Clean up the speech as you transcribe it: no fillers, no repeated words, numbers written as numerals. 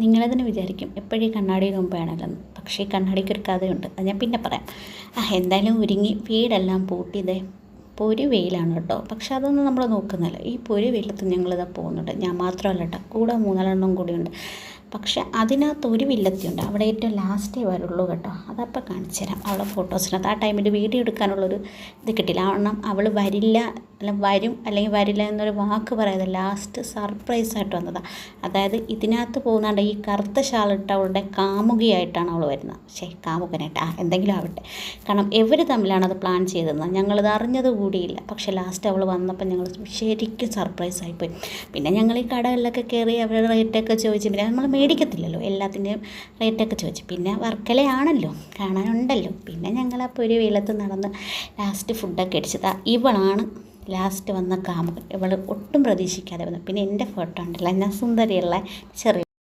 നിങ്ങളതിന് വിചാരിക്കും എപ്പോഴും ഈ കണ്ണാടിയിൽ മുമ്പാണല്ലെന്ന്. പക്ഷേ ഈ കണ്ണാടിക്കൊരു കഥയുണ്ട്, അത് ഞാൻ പിന്നെ പറയാം. എന്തായാലും ഒരുങ്ങി വീടെല്ലാം പൂട്ടിയതേ പൊരി വെയിലാണ് കേട്ടോ. പക്ഷെ അതൊന്നും നമ്മൾ നോക്കുന്നില്ല. ഈ പൊരി വെയിലത്ത് ഞങ്ങളിതാ പോകുന്നുണ്ട്. ഞാൻ മാത്രമല്ല കേട്ടോ, കൂടെ 3-4 കൂടിയുണ്ട്. പക്ഷെ അതിനകത്ത് ഒരു വില്ലത്തിയുണ്ട്. അവിടെ ഏറ്റവും ലാസ്റ്റേ വരുള്ളൂ കേട്ടോ. അതപ്പോൾ കാണിച്ചു തരാം. അവളെ ഫോട്ടോസിനകത്ത് ആ ടൈമിൽ വീഡിയോ എടുക്കാനുള്ളൊരു ഇത് കിട്ടില്ല. കാരണം അവൾ വരില്ല, അല്ല വരും അല്ലെങ്കിൽ വരില്ല എന്നൊരു വാക്ക് പറയാതെ ലാസ്റ്റ് സർപ്രൈസായിട്ട് വന്നതാണ്. അതായത് ഇതിനകത്ത് പോകുന്നുണ്ട് ഈ കറുത്ത ഷാളിട്ട് അവളുടെ കാമുകിയായിട്ടാണ് അവൾ വരുന്നത്. കാമുകനായിട്ട് എന്തെങ്കിലും ആവട്ടെ. കാരണം ഇവർ തമ്മിലാണ് അത് പ്ലാൻ ചെയ്തതെന്ന് ഞങ്ങളിത് അറിഞ്ഞത് കൂടിയില്ല. പക്ഷേ ലാസ്റ്റ് അവൾ വന്നപ്പോൾ ഞങ്ങൾ ശരിക്കും സർപ്രൈസായിപ്പോയി. പിന്നെ ഞങ്ങൾ ഈ കടകളിലൊക്കെ കയറി അവരുടെ റേറ്റൊക്കെ ചോദിച്ചു. പിന്നെ നമ്മൾ മേടിക്കത്തില്ലല്ലോ, എല്ലാത്തിൻ്റെയും റേറ്റൊക്കെ ചോദിച്ചു. പിന്നെ വർക്കലയാണല്ലോ, കാണാനുണ്ടല്ലോ. പിന്നെ ഞങ്ങളപ്പോൾ ഒരു വെയിലത്ത് നടന്ന് ലാസ്റ്റ് ഫുഡൊക്കെ അടിച്ചത്. ഇവളാണ് ലാസ്റ്റ് വന്ന കാമുകൻ. ഇവൾ ഒട്ടും പ്രതീക്ഷിക്കാതെ വന്നു. പിന്നെ എൻ്റെ ഫോട്ടോ ഉണ്ടല്ലോ, ഞാൻ സുന്ദരിയുള്ള ചെറിയ